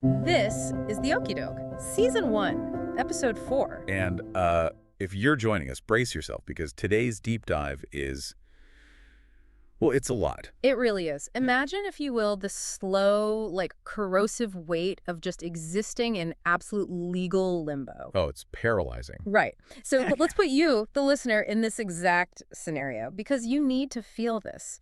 This is the Oki Doke, Season 1, Episode 4. And if you're joining us, brace yourself, because today's deep dive is, well, it's a lot. It really is. Imagine, if you will, the slow, corrosive weight of just existing in absolute legal limbo. Oh, it's paralyzing. Right. So let's put you, the listener, in this exact scenario, because you need to feel this.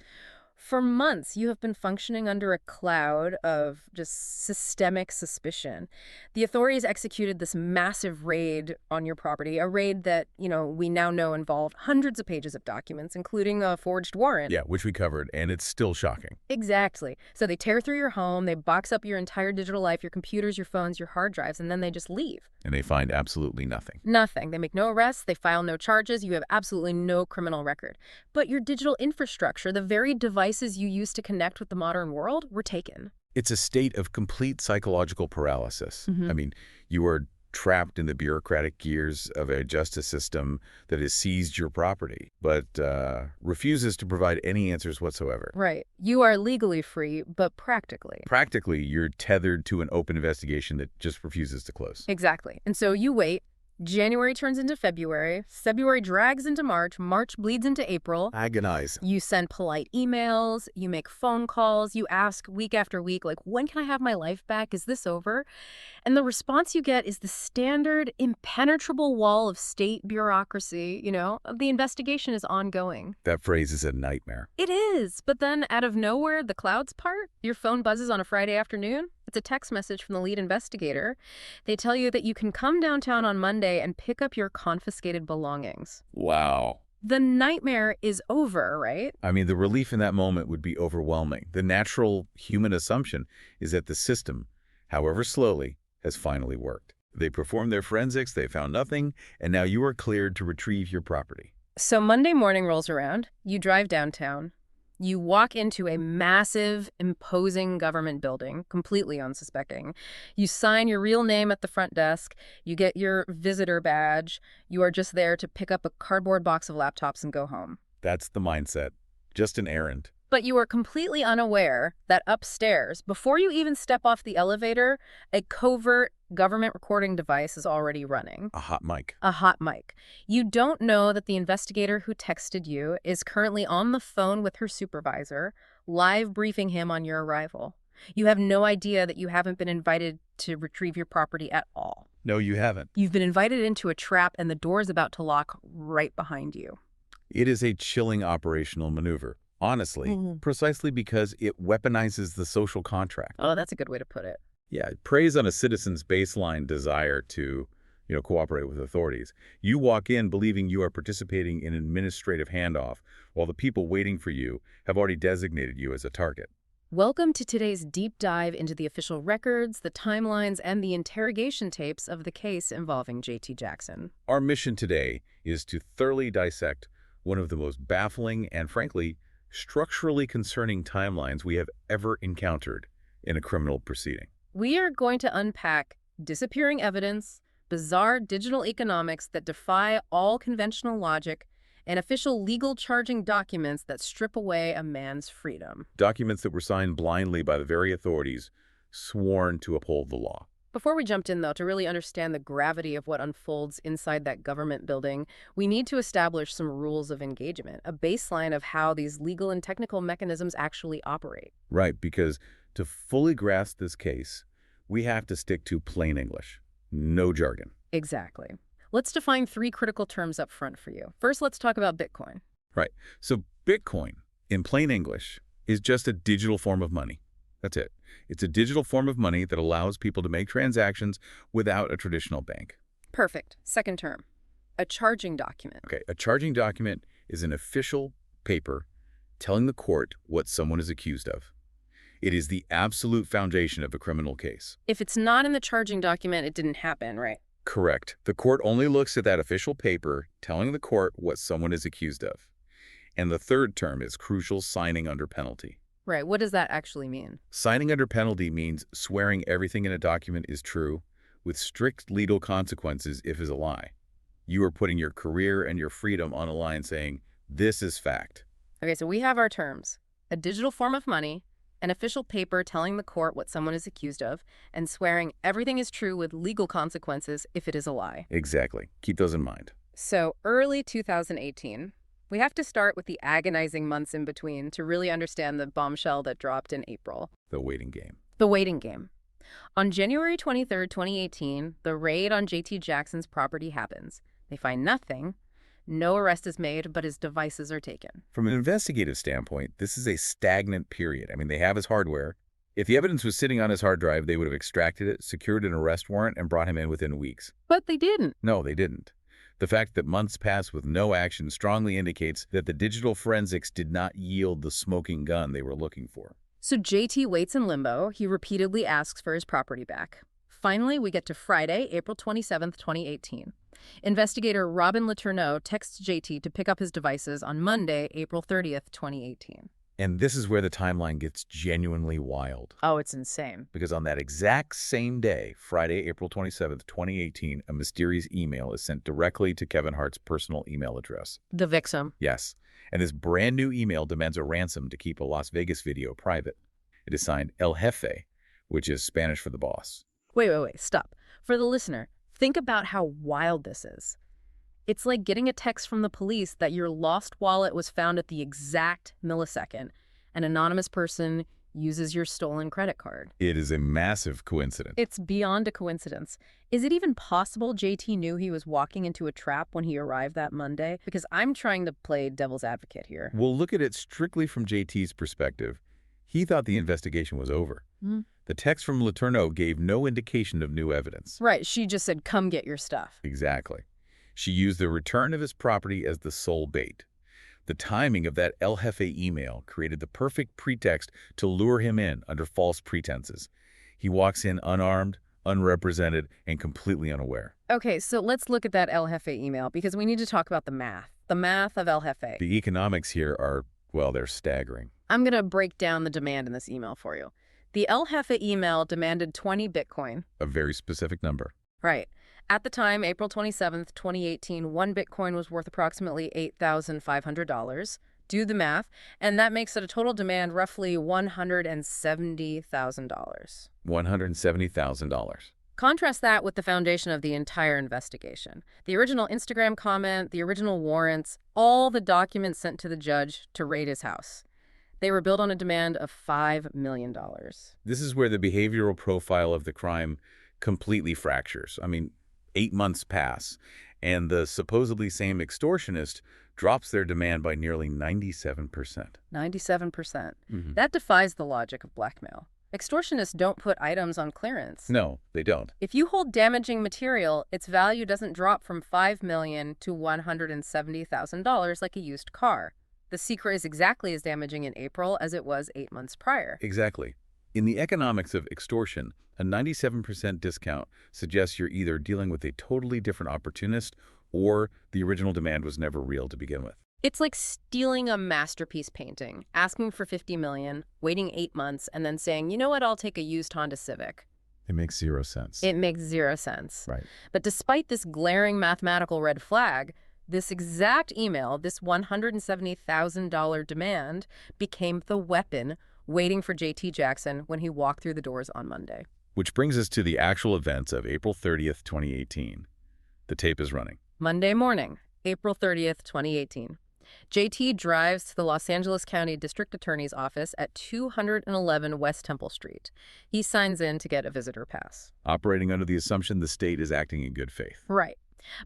For months, you have been functioning under a cloud of just systemic suspicion. The authorities executed this massive raid on your property, a raid that, we now know involved hundreds of pages of documents, including a forged warrant. Yeah, which we covered, and it's still shocking. Exactly. So they tear through your home, they box up your entire digital life, your computers, your phones, your hard drives, and then they just leave. And they find absolutely nothing. Nothing. They make no arrests, they file no charges, you have absolutely no criminal record. But your digital infrastructure, the very devices you use to connect with the modern world, were taken. It's a state of complete psychological paralysis. Mm-hmm. I mean, you are trapped in the bureaucratic gears of a justice system that has seized your property, but refuses to provide any answers whatsoever. Right. You are legally free, but practically. Practically, you're tethered to an open investigation that just refuses to close. Exactly. And so you wait. January turns into February. February drags into March. March bleeds into April. Agonize. You send polite emails. You make phone calls. You ask week after week, when can I have my life back? Is this over? And the response you get is the standard impenetrable wall of state bureaucracy. The investigation is ongoing. That phrase is a nightmare. It is. But then out of nowhere, the clouds part. Your phone buzzes on a Friday afternoon. It's a text message from the lead investigator. They tell you that you can come downtown on Monday and pick up your confiscated belongings. Wow. The nightmare is over, right? I mean, the relief in that moment would be overwhelming. The natural human assumption is that the system, however slowly, has finally worked. They performed their forensics, they found nothing, and now you are cleared to retrieve your property. So Monday morning rolls around. You drive downtown. You walk into a massive, imposing government building, completely unsuspecting. You sign your real name at the front desk. You get your visitor badge. You are just there to pick up a cardboard box of laptops and go home. That's the mindset. Just an errand. But you are completely unaware that upstairs, before you even step off the elevator, a covert government recording device is already running. A hot mic. A hot mic. You don't know that the investigator who texted you is currently on the phone with her supervisor, live briefing him on your arrival. You have no idea that you haven't been invited to retrieve your property at all. No, you haven't. You've been invited into a trap, and the door is about to lock right behind you. It is a chilling operational maneuver. Honestly, precisely because it weaponizes the social contract. Oh, that's a good way to put it. Yeah, it preys on a citizen's baseline desire to, cooperate with authorities. You walk in believing you are participating in an administrative handoff, while the people waiting for you have already designated you as a target. Welcome to today's deep dive into the official records, the timelines, and the interrogation tapes of the case involving J.T. Jackson. Our mission today is to thoroughly dissect one of the most baffling and, frankly, structurally concerning timelines we have ever encountered in a criminal proceeding. We are going to unpack disappearing evidence, bizarre digital economics that defy all conventional logic, and official legal charging documents that strip away a man's freedom. Documents that were signed blindly by the very authorities sworn to uphold the law. Before we jumped in, though, to really understand the gravity of what unfolds inside that government building, we need to establish some rules of engagement, a baseline of how these legal and technical mechanisms actually operate. Right, because to fully grasp this case, we have to stick to plain English. No jargon. Exactly. Let's define 3 critical terms up front for you. First, let's talk about Bitcoin. Right. So Bitcoin, in plain English, is just a digital form of money. That's it. It's a digital form of money that allows people to make transactions without a traditional bank. Perfect. Second term, a charging document. Okay, a charging document is an official paper telling the court what someone is accused of. It is the absolute foundation of a criminal case. If it's not in the charging document, it didn't happen, right? Correct. The court only looks at that official paper telling the court what someone is accused of. And the third term is crucial: signing under penalty. Right. What does that actually mean? Signing under penalty means swearing everything in a document is true, with strict legal consequences if it's a lie. You are putting your career and your freedom on a line saying, this is fact. Okay, so we have our terms. A digital form of money, an official paper telling the court what someone is accused of, and swearing everything is true with legal consequences if it is a lie. Exactly. Keep those in mind. So early 2018, we have to start with the agonizing months in between to really understand the bombshell that dropped in April. The waiting game. The waiting game. On January 23, 2018, the raid on JT Jackson's property happens. They find nothing. No arrest is made, but his devices are taken. From an investigative standpoint, this is a stagnant period. I mean, they have his hardware. If the evidence was sitting on his hard drive, they would have extracted it, secured an arrest warrant, and brought him in within weeks. But they didn't. No, they didn't. The fact that months passed with no action strongly indicates that the digital forensics did not yield the smoking gun they were looking for. So JT waits in limbo. He repeatedly asks for his property back. Finally, we get to Friday, April 27, 2018. Investigator Robin Letourneau texts JT to pick up his devices on Monday, April 30th, 2018. And this is where the timeline gets genuinely wild. Oh, it's insane. Because on that exact same day, Friday, April 27th, 2018, a mysterious email is sent directly to Kevin Hart's personal email address. The victim. Yes. And this brand new email demands a ransom to keep a Las Vegas video private. It is signed El Jefe, which is Spanish for the boss. Wait, stop. For the listener, think about how wild this is. It's like getting a text from the police that your lost wallet was found at the exact millisecond. An anonymous person uses your stolen credit card. It is a massive coincidence. It's beyond a coincidence. Is it even possible JT knew he was walking into a trap when he arrived that Monday? Because I'm trying to play devil's advocate here. We'll look at it strictly from JT's perspective. He thought the investigation was over. The text from Letourneau gave no indication of new evidence. Right, she just said, come get your stuff. Exactly. She used the return of his property as the sole bait. The timing of that El Jefe email created the perfect pretext to lure him in under false pretenses. He walks in unarmed, unrepresented, and completely unaware. Okay, so let's look at that El Jefe email because we need to talk about the math. The math of El Jefe. The economics here are, well, they're staggering. I'm going to break down the demand in this email for you. The El Jefe email demanded 20 Bitcoin. A very specific number. Right. At the time, April 27th, 2018, one Bitcoin was worth approximately $8,500. Do the math, and that makes it a total demand roughly $170,000. $170,000. Contrast that with the foundation of the entire investigation. The original Instagram comment, the original warrants, all the documents sent to the judge to raid his house. They were built on a demand of $5 million. This is where the behavioral profile of the crime completely fractures. I mean, 8 months pass, and the supposedly same extortionist drops their demand by nearly 97%. 97%. That defies the logic of blackmail. Extortionists don't put items on clearance. No, they don't. If you hold damaging material, its value doesn't drop from $5 million to $170,000 like a used car. The secret is exactly as damaging in April as it was 8 months prior. Exactly. In the economics of extortion, a 97% discount suggests you're either dealing with a totally different opportunist or the original demand was never real to begin with. It's like stealing a masterpiece painting, asking for $50 million, waiting 8 months, and then saying, you know what, I'll take a used Honda Civic. It makes zero sense. It makes zero sense. Right. But despite this glaring mathematical red flag, this exact email, this $170,000 demand, became the weapon waiting for JT Jackson when he walked through the doors on Monday. Which brings us to the actual events of April 30th, 2018. The tape is running. Monday morning, April 30th, 2018. JT drives to the Los Angeles County District Attorney's office at 211 West Temple Street. He signs in to get a visitor pass. Operating under the assumption the state is acting in good faith. Right.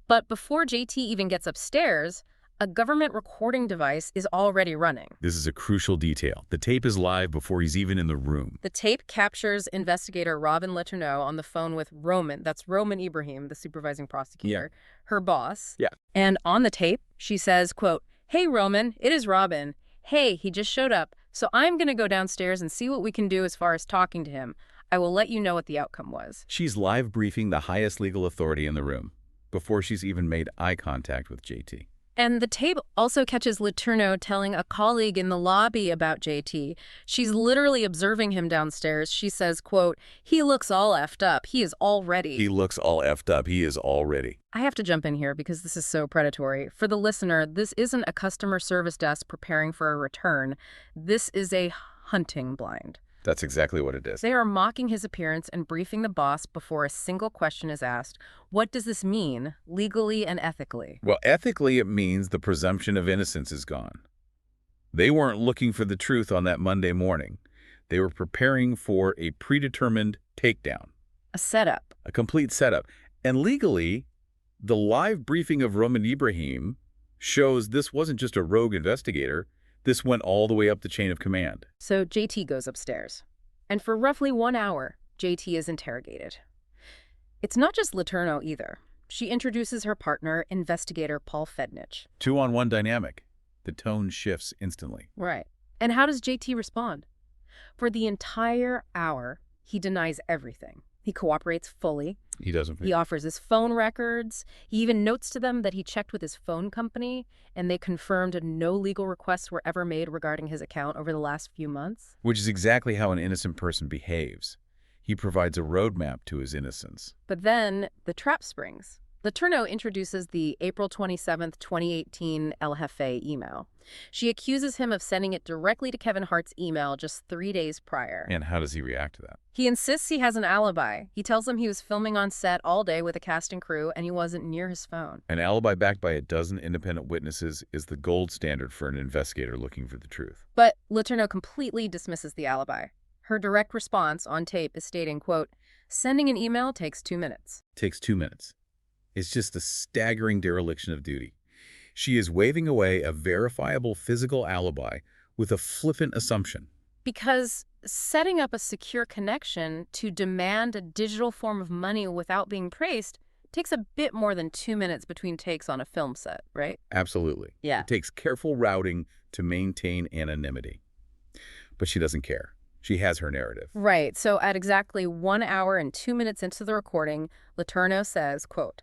But before JT even gets upstairs, a government recording device is already running. This is a crucial detail. The tape is live before he's even in the room. The tape captures investigator Robin Letourneau on the phone with Roman, that's Roman Ebrahim, the supervising prosecutor, her boss. Yeah. And on the tape, she says, quote, "Hey, Roman, it is Robin. Hey, he just showed up, so I'm going to go downstairs and see what we can do as far as talking to him. I will let you know what the outcome was." She's live briefing the highest legal authority in the room before she's even made eye contact with JT. And the tape also catches Letourneau telling a colleague in the lobby about JT. She's literally observing him downstairs. She says, quote, "He looks all effed up. He is all ready." He looks all effed up. He is all ready. I have to jump in here because this is so predatory. For the listener, this isn't a customer service desk preparing for a return. This is a hunting blind. That's exactly what it is. They are mocking his appearance and briefing the boss before a single question is asked. What does this mean, legally and ethically? Well, ethically, it means the presumption of innocence is gone. They weren't looking for the truth on that Monday morning. They were preparing for a predetermined takedown. A setup. A complete setup. And legally, the live briefing of Roman Ebrahim shows this wasn't just a rogue investigator. This went all the way up the chain of command. So JT goes upstairs. And for roughly 1 hour, JT is interrogated. It's not just Letourneau either. She introduces her partner, Investigator Paul Fednich. 2-on-1 dynamic. The tone shifts instantly. Right. And how does JT respond? For the entire hour, he denies everything. He cooperates fully. He doesn't. He offers his phone records. He even notes to them that he checked with his phone company, and they confirmed no legal requests were ever made regarding his account over the last few months. Which is exactly how an innocent person behaves. He provides a roadmap to his innocence. But then the trap springs. Letourneau introduces the April 27th, 2018 El Jefe email. She accuses him of sending it directly to Kevin Hart's email just 3 days prior. And how does he react to that? He insists he has an alibi. He tells them he was filming on set all day with a cast and crew, and he wasn't near his phone. An alibi backed by a dozen independent witnesses is the gold standard for an investigator looking for the truth. But Letourneau completely dismisses the alibi. Her direct response on tape is stating, quote, "Sending an email takes 2 minutes." Takes 2 minutes. It's just a staggering dereliction of duty. She is waving away a verifiable physical alibi with a flippant assumption. Because setting up a secure connection to demand a digital form of money without being traced takes a bit more than 2 minutes between takes on a film set, right? Absolutely. Yeah. It takes careful routing to maintain anonymity. But she doesn't care. She has her narrative. Right. So at exactly 1 hour and 2 minutes into the recording, Letourneau says, quote,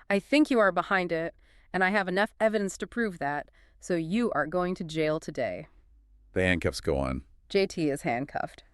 "I think you are behind it, and I have enough evidence to prove that, so you are going to jail today." The handcuffs go on. JT is handcuffed.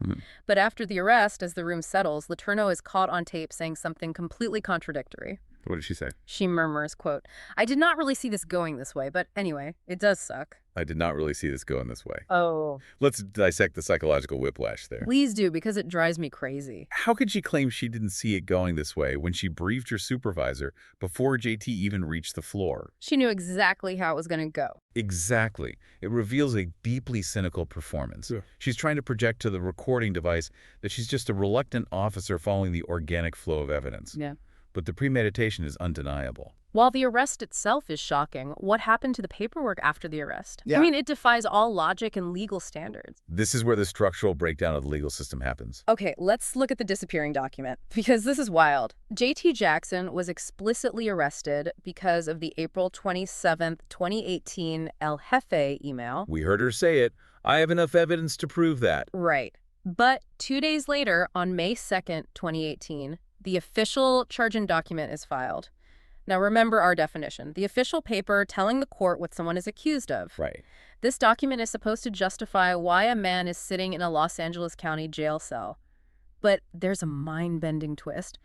But after the arrest, as the room settles, Letourneau is caught on tape saying something completely contradictory. What did she say? She murmurs, quote, "I did not really see this going this way, but anyway, it does suck." I did not really see this going this way. Oh. Let's dissect the psychological whiplash there. Please do, because it drives me crazy. How could she claim she didn't see it going this way when she briefed her supervisor before JT even reached the floor? She knew exactly how it was going to go. Exactly. It reveals a deeply cynical performance. Yeah. She's trying to project to the recording device that she's just a reluctant officer following the organic flow of evidence. Yeah. But the premeditation is undeniable. While the arrest itself is shocking, what happened to the paperwork after the arrest? Yeah. I mean, it defies all logic and legal standards. This is where the structural breakdown of the legal system happens. Okay, let's look at the disappearing document, because this is wild. J.T. Jackson was explicitly arrested because of the April 27th, 2018 El Jefe email. We heard her say it. I have enough evidence to prove that. Right. But 2 days later, on May 2nd, 2018, the official charging document is filed. Now, remember our definition. The official paper telling the court what someone is accused of. Right. This document is supposed to justify why a man is sitting in a Los Angeles County jail cell. But there's a mind-bending twist.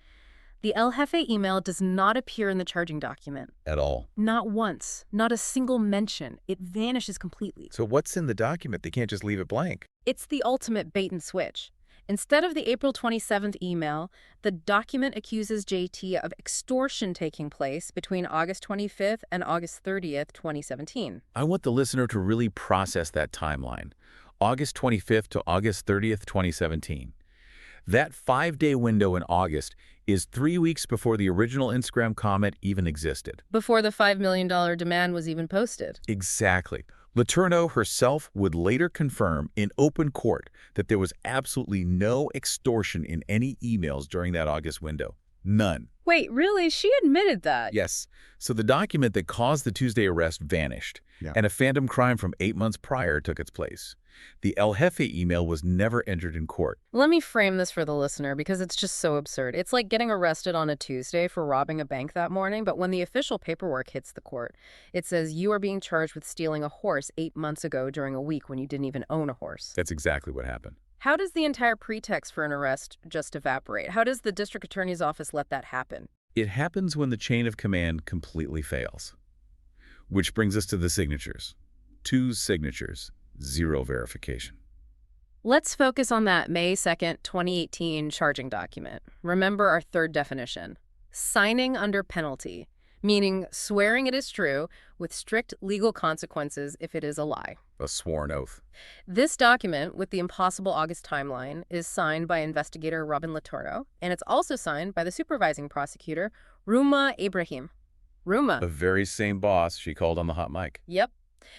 The El Jefe email does not appear in the charging document. At all. Not once. Not a single mention. It vanishes completely. So what's in the document? They can't just leave it blank. It's the ultimate bait and switch. Instead of the April 27th email, the document accuses JT of extortion taking place between August 25th and August 30th, 2017. I want the listener to really process that timeline. August 25th to August 30th, 2017. That 5-day window in August is 3 weeks before the original Instagram comment even existed. Before the $5 million demand was even posted. Exactly. Letourneau herself would later confirm in open court that there was absolutely no extortion in any emails during that August window. None. Wait, really? She admitted that? Yes. So the document that caused the Tuesday arrest vanished, and a phantom crime from 8 months prior took its place. The El Jefe email was never entered in court. Let me frame this for the listener because it's just so absurd. It's like getting arrested on a Tuesday for robbing a bank that morning, but when the official paperwork hits the court, it says you are being charged with stealing a horse 8 months ago during a week when you didn't even own a horse. That's exactly what happened. How does the entire pretext for an arrest just evaporate? How does the district attorney's office let that happen? It happens when the chain of command completely fails. Which brings us to the signatures. 2 signatures, 0 verification. Let's focus on that May 2nd, 2018 charging document. Remember our third definition. Signing under penalty, meaning swearing it is true with strict legal consequences if it is a lie. A sworn oath. This document, with the impossible August timeline, is signed by investigator Robin Latorno, and it's also signed by the supervising prosecutor, Ruma Ebrahim. Ruma. The very same boss she called on the hot mic. Yep.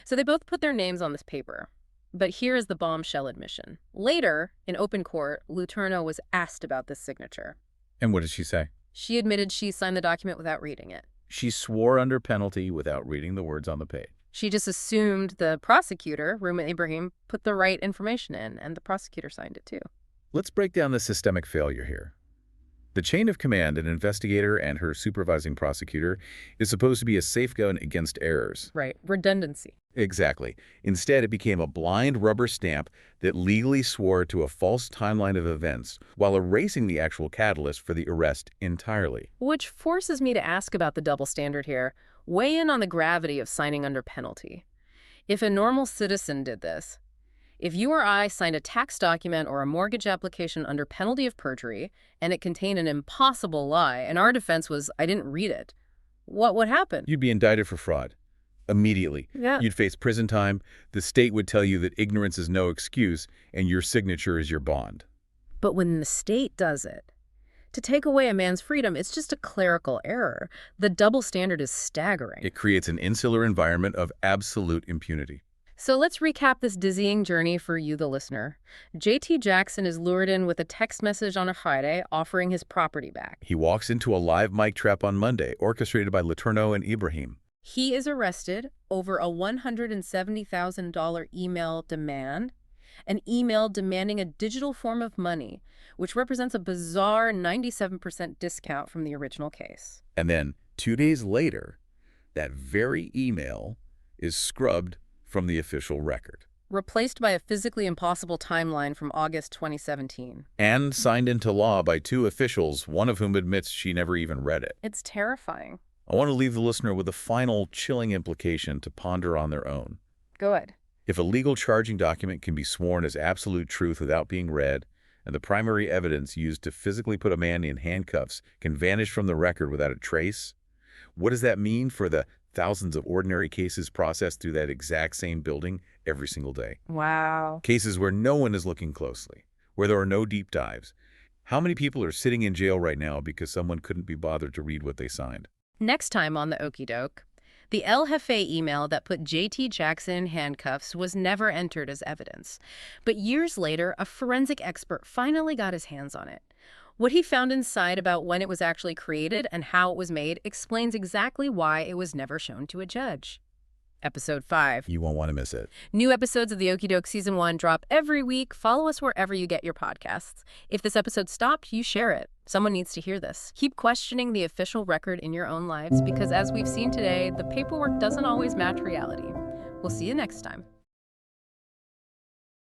So they both put their names on this paper. But here is the bombshell admission. Later, in open court, Latorno was asked about this signature. And what did she say? She admitted she signed the document without reading it. She swore under penalty without reading the words on the page. She just assumed the prosecutor, Ruma Ebrahim, put the right information in, and the prosecutor signed it too. Let's break down the systemic failure here. The chain of command, an investigator and her supervising prosecutor, is supposed to be a safeguard against errors. Right. Redundancy. Exactly. Instead, it became a blind rubber stamp that legally swore to a false timeline of events while erasing the actual catalyst for the arrest entirely. Which forces me to ask about the double standard here. Weigh in on the gravity of signing under penalty. If a normal citizen did this, if you or I signed a tax document or a mortgage application under penalty of perjury and it contained an impossible lie and our defense was, I didn't read it, what would happen? You'd be indicted for fraud. Immediately. Yeah. You'd face prison time. The state would tell you that ignorance is no excuse and your signature is your bond. But when the state does it, to take away a man's freedom, it's just a clerical error. The double standard is staggering. It creates an insular environment of absolute impunity. So let's recap this dizzying journey for you, the listener. J.T. Jackson is lured in with a text message on a Friday offering his property back. He walks into a live mic trap on Monday, orchestrated by Latorno and Ebrahim. He is arrested over a $170,000 email demand, an email demanding a digital form of money, which represents a bizarre 97% discount from the original case. And then, 2 days later, that very email is scrubbed from the official record. Replaced by a physically impossible timeline from August 2017. And signed into law by 2 officials, one of whom admits she never even read it. It's terrifying. I want to leave the listener with a final chilling implication to ponder on their own. Go ahead. If a legal charging document can be sworn as absolute truth without being read, and the primary evidence used to physically put a man in handcuffs can vanish from the record without a trace, what does that mean for the thousands of ordinary cases processed through that exact same building every single day? Wow. Cases where no one is looking closely, where there are no deep dives. How many people are sitting in jail right now because someone couldn't be bothered to read what they signed? Next time on the Oki Doke, the El Jefe email that put J.T. Jackson in handcuffs was never entered as evidence. But years later, a forensic expert finally got his hands on it. What he found inside about when it was actually created and how it was made explains exactly why it was never shown to a judge. Episode 5. You won't want to miss it. New episodes of the Oki Doke Season 1 drop every week. Follow us wherever you get your podcasts. If this episode stopped, you share it. Someone needs to hear this. Keep questioning the official record in your own lives because, as we've seen today, the paperwork doesn't always match reality. We'll see you next time.